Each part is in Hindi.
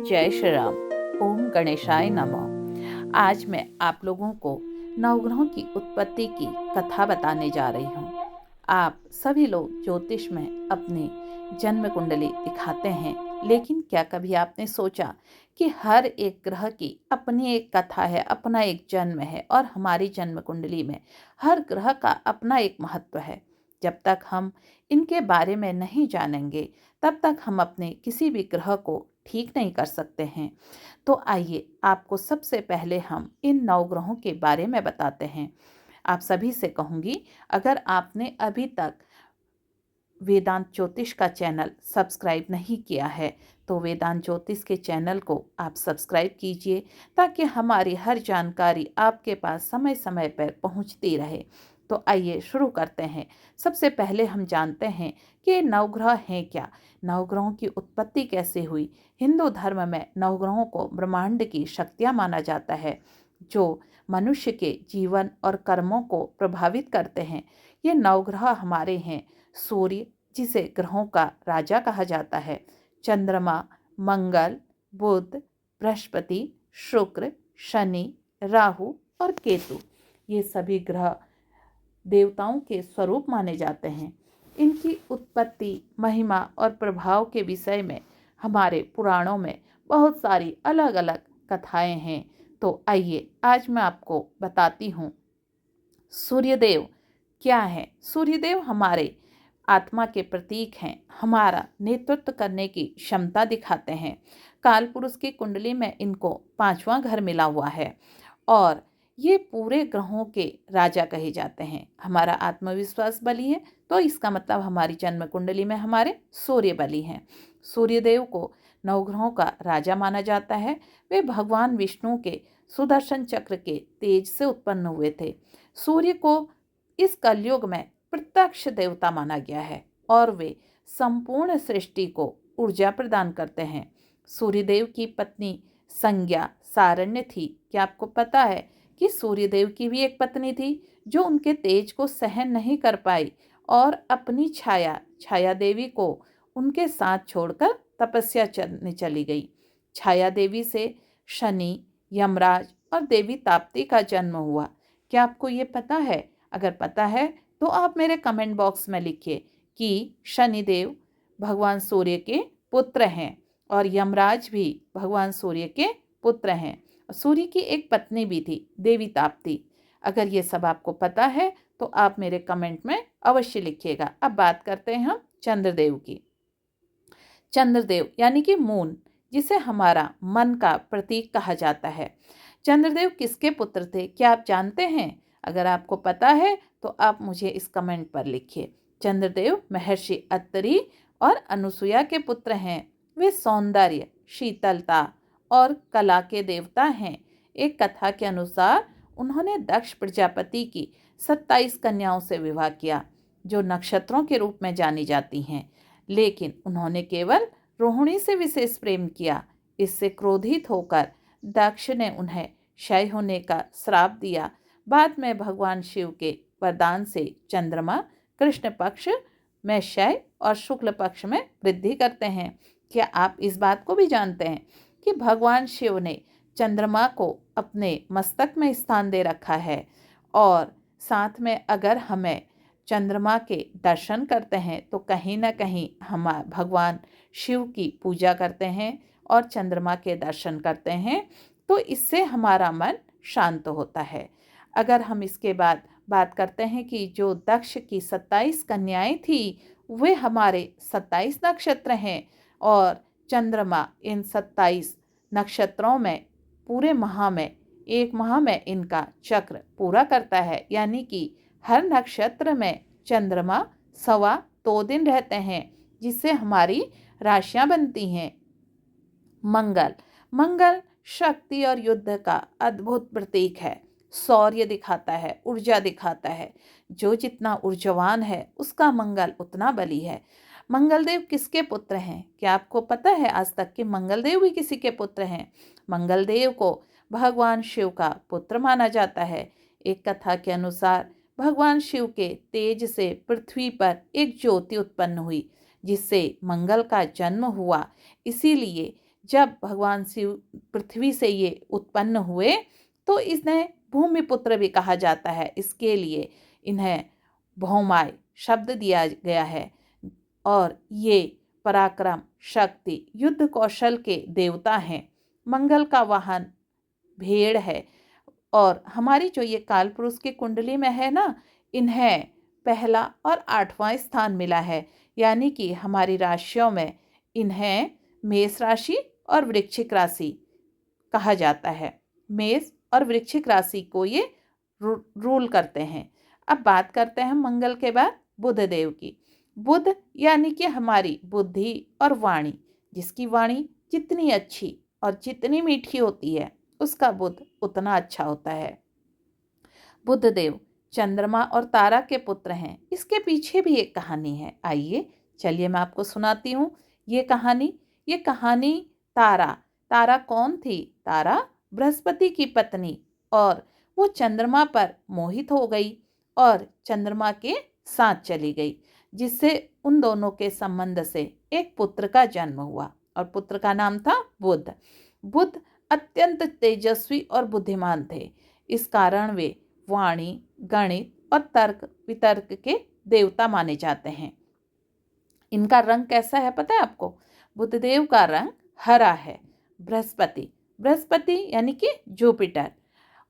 जय श्री राम। ओम गणेशाय नमः। आज मैं आप लोगों को नवग्रहों की उत्पत्ति की कथा बताने जा रही हूँ। आप सभी लोग ज्योतिष में अपनी जन्म कुंडली दिखाते हैं, लेकिन क्या कभी आपने सोचा कि हर एक ग्रह की अपनी एक कथा है, अपना एक जन्म है, और हमारी जन्म कुंडली में हर ग्रह का अपना एक महत्व है। जब तक हम इनके बारे में नहीं जानेंगे, तब तक हम अपने किसी भी ग्रह को ठीक नहीं कर सकते हैं। तो आइए आपको सबसे पहले हम इन नवग्रहों के बारे में बताते हैं। आप सभी से कहूँगी, अगर आपने अभी तक वेदांत ज्योतिष का चैनल सब्सक्राइब नहीं किया है तो वेदांत ज्योतिष के चैनल को आप सब्सक्राइब कीजिए, ताकि हमारी हर जानकारी आपके पास समय समय पर पहुंचती रहे। तो आइए शुरू करते हैं। सबसे पहले हम जानते हैं कि नवग्रह हैं क्या, नवग्रहों की उत्पत्ति कैसे हुई। हिंदू धर्म में नवग्रहों को ब्रह्मांड की शक्तियाँ माना जाता है, जो मनुष्य के जीवन और कर्मों को प्रभावित करते हैं। ये नवग्रह हमारे हैं: सूर्य, जिसे ग्रहों का राजा कहा जाता है; चंद्रमा, मंगल, बुध, बृहस्पति, शुक्र, शनि, राहु और केतु। ये सभी ग्रह देवताओं के स्वरूप माने जाते हैं। इनकी उत्पत्ति, महिमा और प्रभाव के विषय में हमारे पुराणों में बहुत सारी अलग अलग कथाएं हैं। तो आइए आज मैं आपको बताती हूँ सूर्यदेव क्या है। सूर्यदेव हमारे आत्मा के प्रतीक हैं, हमारा नेतृत्व करने की क्षमता दिखाते हैं। काल पुरुष की कुंडली में इनको 5वां घर मिला हुआ है और ये पूरे ग्रहों के राजा कहे जाते हैं। हमारा आत्मविश्वास बली है, तो इसका मतलब हमारी जन्म कुंडली में हमारे सूर्य बली हैं। सूर्यदेव को नवग्रहों का राजा माना जाता है। वे भगवान विष्णु के सुदर्शन चक्र के तेज से उत्पन्न हुए थे। सूर्य को इस कलयुग में प्रत्यक्ष देवता माना गया है और वे संपूर्ण सृष्टि को ऊर्जा प्रदान करते हैं। सूर्यदेव की पत्नी संज्ञा सारण्य थी। क्या आपको पता है कि सूर्यदेव की भी एक पत्नी थी जो उनके तेज को सहन नहीं कर पाई और अपनी छाया देवी को उनके साथ छोड़कर तपस्या करने चली गई। छाया देवी से शनि, यमराज और देवी ताप्ती का जन्म हुआ। क्या आपको ये पता है? अगर पता है तो आप मेरे कमेंट बॉक्स में लिखिए कि शनिदेव भगवान सूर्य के पुत्र हैं और यमराज भी भगवान सूर्य के पुत्र हैं। सूर्य की एक पत्नी भी थी, देवी ताप्ती। अगर ये सब आपको पता है तो आप मेरे कमेंट में अवश्य लिखिएगा। अब बात करते हैं हम चंद्रदेव की। चंद्रदेव यानी कि मून, जिसे हमारा मन का प्रतीक कहा जाता है। चंद्रदेव किसके पुत्र थे, क्या आप जानते हैं? अगर आपको पता है तो आप मुझे इस कमेंट पर लिखिए। चंद्रदेव महर्षि अत्रि और अनुसुईया के पुत्र हैं। वे सौंदर्य, शीतलता और कला के देवता हैं। एक कथा के अनुसार उन्होंने दक्ष प्रजापति की 27 कन्याओं से विवाह किया, जो नक्षत्रों के रूप में जानी जाती हैं। लेकिन उन्होंने केवल रोहिणी से विशेष प्रेम किया। इससे क्रोधित होकर दक्ष ने उन्हें क्षय होने का श्राप दिया। बाद में भगवान शिव के वरदान से चंद्रमा कृष्ण पक्ष में क्षय और शुक्ल पक्ष में वृद्धि करते हैं। क्या आप इस बात को भी जानते हैं कि भगवान शिव ने चंद्रमा को अपने मस्तक में स्थान दे रखा है? और साथ में अगर हमें चंद्रमा के दर्शन करते हैं तो कहीं ना कहीं हम भगवान शिव की पूजा करते हैं और चंद्रमा के दर्शन करते हैं, तो इससे हमारा मन शांत होता है। अगर हम इसके बाद बात करते हैं कि जो दक्ष की 27 कन्याएं थी, वे हमारे 27 नक्षत्र हैं और चंद्रमा इन 27 नक्षत्रों में पूरे माह में, एक माह में इनका चक्र पूरा करता है। यानी कि हर नक्षत्र में चंद्रमा 2.25 दिन रहते हैं, जिससे हमारी राशियां बनती हैं। मंगल शक्ति और युद्ध का अद्भुत प्रतीक है। शौर्य दिखाता है, ऊर्जा दिखाता है। जो जितना ऊर्जावान है उसका मंगल उतना बली है। मंगलदेव किसके पुत्र हैं? क्या आपको पता है आज तक कि मंगलदेव भी किसी के पुत्र हैं? मंगलदेव को भगवान शिव का पुत्र माना जाता है। एक कथा के अनुसार भगवान शिव के तेज से पृथ्वी पर एक ज्योति उत्पन्न हुई, जिससे मंगल का जन्म हुआ। इसीलिए जब भगवान शिव पृथ्वी से ये उत्पन्न हुए तो इन्हें भूमिपुत्र भी कहा जाता है। इसके लिए इन्हें भौमाय शब्द दिया गया है और ये पराक्रम, शक्ति, युद्ध कौशल के देवता हैं। मंगल का वाहन भेड़ है और हमारी जो ये कालपुरुष की कुंडली में है ना, इन्हें पहला और 8वां स्थान मिला है। यानी कि हमारी राशियों में इन्हें मेष राशि और वृश्चिक राशि कहा जाता है। मेष और वृश्चिक राशि को ये रूल करते हैं। अब बात करते हैं मंगल के बाद बुध देव की। बुध यानी कि हमारी बुद्धि और वाणी, जिसकी वाणी जितनी अच्छी और जितनी मीठी होती है उसका बुध उतना अच्छा होता है। बुध देव चंद्रमा और तारा के पुत्र हैं। इसके पीछे भी एक कहानी है, आइए चलिए मैं आपको सुनाती हूँ ये कहानी तारा कौन थी? तारा बृहस्पति की पत्नी, और वो चंद्रमा पर मोहित हो गई और चंद्रमा के साथ चली गई, जिससे उन दोनों के संबंध से एक पुत्र का जन्म हुआ और पुत्र का नाम था बुध। बुध अत्यंत तेजस्वी और बुद्धिमान थे। इस कारण वे वाणी, गणित और तर्क वितर्क के देवता माने जाते हैं। इनका रंग कैसा है पता है आपको? बुधदेव का रंग हरा है। बृहस्पति यानी कि जुपिटर,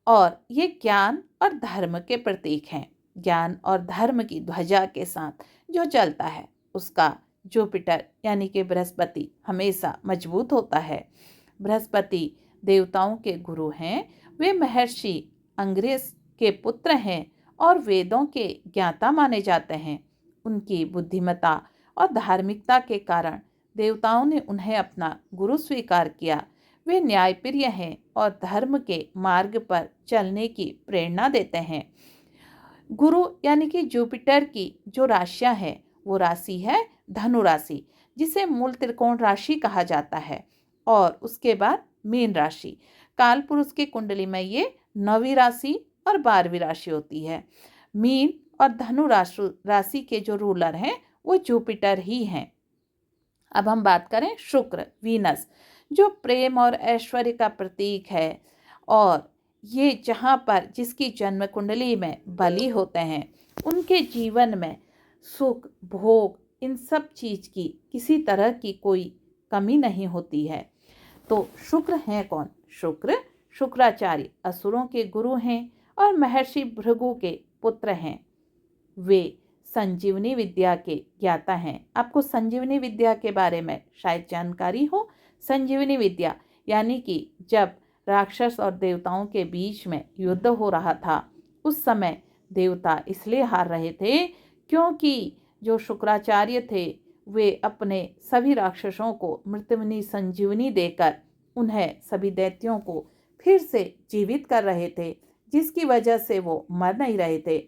और ये ज्ञान और धर्म के प्रतीक हैं। ज्ञान और धर्म की ध्वजा के साथ जो चलता है उसका जुपिटर यानी कि बृहस्पति हमेशा मजबूत होता है। बृहस्पति देवताओं के गुरु हैं। वे महर्षि अंग्रेज के पुत्र हैं और वेदों के ज्ञाता माने जाते हैं। उनकी बुद्धिमत्ता और धार्मिकता के कारण देवताओं ने उन्हें अपना गुरु स्वीकार किया। वे न्यायप्रिय हैं और धर्म के मार्ग पर चलने की प्रेरणा देते हैं। गुरु यानी कि जुपिटर की जो राशियां हैं वो राशि है धनु राशि, जिसे मूल त्रिकोण राशि कहा जाता है, और उसके बाद मीन राशि। कालपुरुष की कुंडली में ये 9वीं राशि और 12वीं राशि होती है। मीन और धनु राशि के जो रूलर हैं वो जुपिटर ही हैं। अब हम बात करें शुक्र, वीनस, जो प्रेम और ऐश्वर्य का प्रतीक है, और ये जहाँ पर जिसकी जन्म कुंडली में बलि होते हैं उनके जीवन में सुख, भोग, इन सब चीज की किसी तरह की कोई कमी नहीं होती है। तो शुक्र हैं कौन? शुक्राचार्य असुरों के गुरु हैं और महर्षि भृगु के पुत्र हैं। वे संजीवनी विद्या के ज्ञाता हैं। आपको संजीवनी विद्या के बारे में शायद जानकारी हो। संजीवनी विद्या यानी कि जब राक्षस और देवताओं के बीच में युद्ध हो रहा था, उस समय देवता इसलिए हार रहे थे क्योंकि जो शुक्राचार्य थे वे अपने सभी राक्षसों को मृत्युंजयी संजीवनी देकर उन्हें, सभी दैत्यों को फिर से जीवित कर रहे थे, जिसकी वजह से वो मर नहीं रहे थे।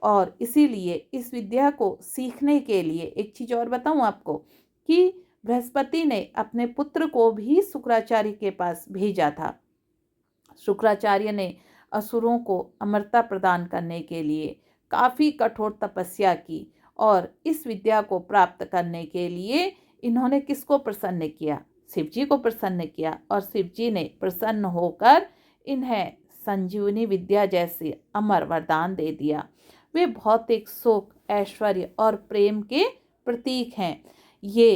और इसीलिए इस विद्या को सीखने के लिए एक चीज़ और बताऊं आपको कि बृहस्पति ने अपने पुत्र को भी शुक्राचार्य के पास भेजा था। शुक्राचार्य ने असुरों को अमरता प्रदान करने के लिए काफ़ी कठोर तपस्या की, और इस विद्या को प्राप्त करने के लिए इन्होंने किसको प्रसन्न किया? शिव जी को प्रसन्न किया, और शिव जी ने प्रसन्न होकर इन्हें संजीवनी विद्या जैसे अमर वरदान दे दिया। वे भौतिक सुख, ऐश्वर्य और प्रेम के प्रतीक हैं। ये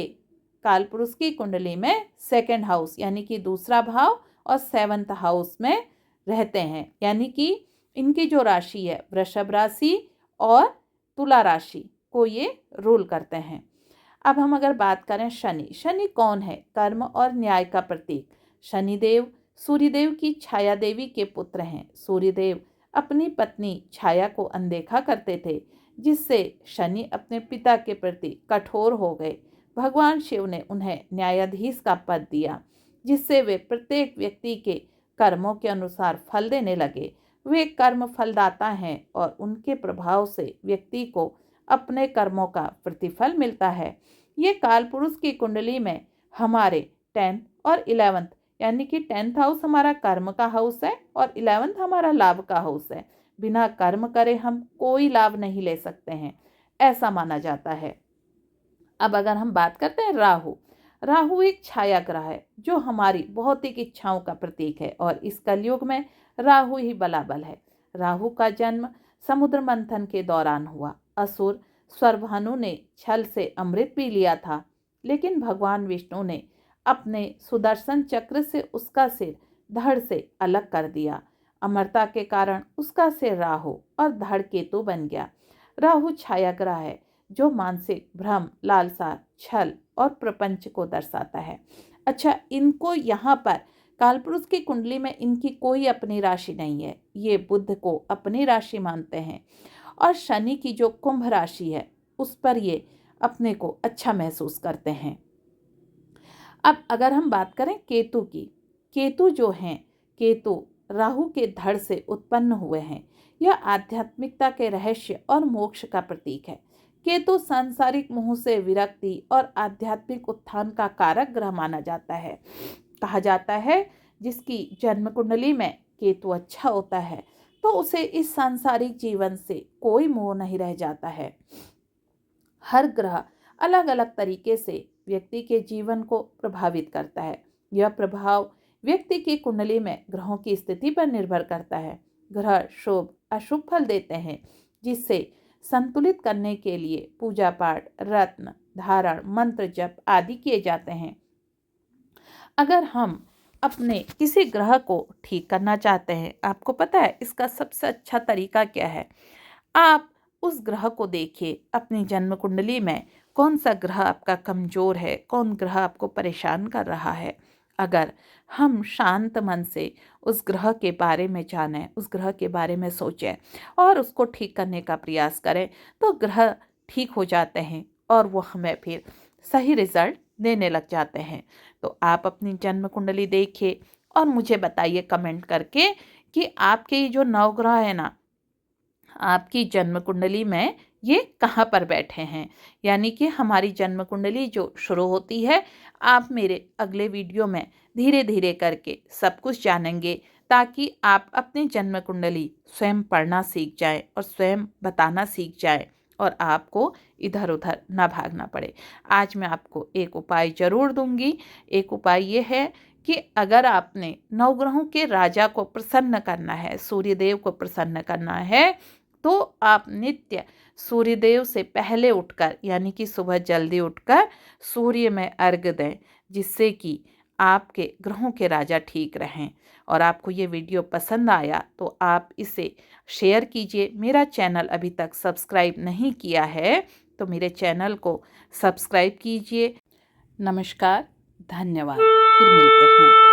कालपुरुष की कुंडली में 2nd हाउस यानी कि दूसरा भाव और 7th हाउस में रहते हैं। यानी कि इनकी जो राशि है वृषभ राशि और तुला राशि को ये रूल करते हैं। अब हम अगर बात करें शनि कौन है? कर्म और न्याय का प्रतीक। शनिदेव सूर्यदेव की छाया देवी के पुत्र हैं। सूर्यदेव अपनी पत्नी छाया को अनदेखा करते थे, जिससे शनि अपने पिता के प्रति कठोर हो गए। भगवान शिव ने उन्हें न्यायाधीश का पद दिया, जिससे वे प्रत्येक व्यक्ति के कर्मों के अनुसार फल देने लगे। वे कर्म फलदाता हैं और उनके प्रभाव से व्यक्ति को अपने कर्मों का प्रतिफल मिलता है। ये कालपुरुष की कुंडली में हमारे 10th और 11th यानी कि 10th हाउस हमारा कर्म का हाउस है और 11th हमारा लाभ का हाउस है। बिना कर्म करे हम कोई लाभ नहीं ले सकते हैं, ऐसा माना जाता है। अब अगर हम बात करते हैं राहु एक छाया ग्रह है जो हमारी भौतिक इच्छाओं का प्रतीक है और इस कलयुग में राहु ही बलाबल है। राहु का जन्म समुद्र मंथन के दौरान हुआ। असुर स्वरभानु ने छल से अमृत पी लिया था, लेकिन भगवान विष्णु ने अपने सुदर्शन चक्र से उसका सिर धड़ से अलग कर दिया। अमरता के कारण उसका सिर राहु और धड़ केतु बन गया। राहु छाया ग्रह है जो मानसिक भ्रम, लालसा, छल और प्रपंच को दर्शाता है। अच्छा, इनको यहाँ पर कालपुरुष की कुंडली में इनकी कोई अपनी राशि नहीं है। ये बुध को अपनी राशि मानते हैं और शनि की जो कुंभ राशि है उस पर ये अपने को अच्छा महसूस करते हैं। अब अगर हम बात करें केतु की, केतु जो हैं, केतु राहु के धड़ से उत्पन्न हुए हैं। यह आध्यात्मिकता के रहस्य और मोक्ष का प्रतीक है। केतु सांसारिक मोह से विरक्ति और आध्यात्मिक उत्थान का कारक ग्रह माना जाता है। कहा जाता है जिसकी जन्म कुंडली में केतु अच्छा होता है तो उसे इस सांसारिक जीवन से कोई मोह नहीं रह जाता है। हर ग्रह अलग अलग तरीके से व्यक्ति के जीवन को प्रभावित करता है। यह प्रभाव व्यक्ति की कुंडली में ग्रहों की स्थिति पर निर्भर करता है। ग्रह शुभ अशुभ फल देते हैं, जिससे संतुलित करने के लिए पूजा पाठ, रत्न धारण, मंत्र जप आदि किए जाते हैं। अगर हम अपने किसी ग्रह को ठीक करना चाहते हैं, आपको पता है इसका सबसे अच्छा तरीका क्या है? आप उस ग्रह को देखिए, अपनी जन्म कुंडली में कौन सा ग्रह आपका कमजोर है, कौन ग्रह आपको परेशान कर रहा है। अगर हम शांत मन से उस ग्रह के बारे में जानें, उस ग्रह के बारे में सोचें और उसको ठीक करने का प्रयास करें तो ग्रह ठीक हो जाते हैं और वो हमें फिर सही रिजल्ट देने लग जाते हैं। तो आप अपनी जन्म कुंडली देखिए और मुझे बताइए कमेंट करके कि आपके ये जो नवग्रह है ना, आपकी जन्म कुंडली में ये कहाँ पर बैठे हैं। यानी कि हमारी जन्म कुंडली जो शुरू होती है, आप मेरे अगले वीडियो में धीरे धीरे करके सब कुछ जानेंगे ताकि आप अपनी जन्म कुंडली स्वयं पढ़ना सीख जाएं और स्वयं बताना सीख जाएं और आपको इधर उधर ना भागना पड़े। आज मैं आपको एक उपाय जरूर दूंगी। एक उपाय ये है कि अगर आपने नवग्रहों के राजा को प्रसन्न करना है, सूर्यदेव को प्रसन्न करना है, तो आप नित्य सूर्यदेव से पहले उठकर यानी कि सुबह जल्दी उठकर सूर्य में अर्घ्य दें, जिससे कि आपके ग्रहों के राजा ठीक रहें। और आपको ये वीडियो पसंद आया तो आप इसे शेयर कीजिए। मेरा चैनल अभी तक सब्सक्राइब नहीं किया है तो मेरे चैनल को सब्सक्राइब कीजिए। नमस्कार, धन्यवाद, फिर मिलते हैं।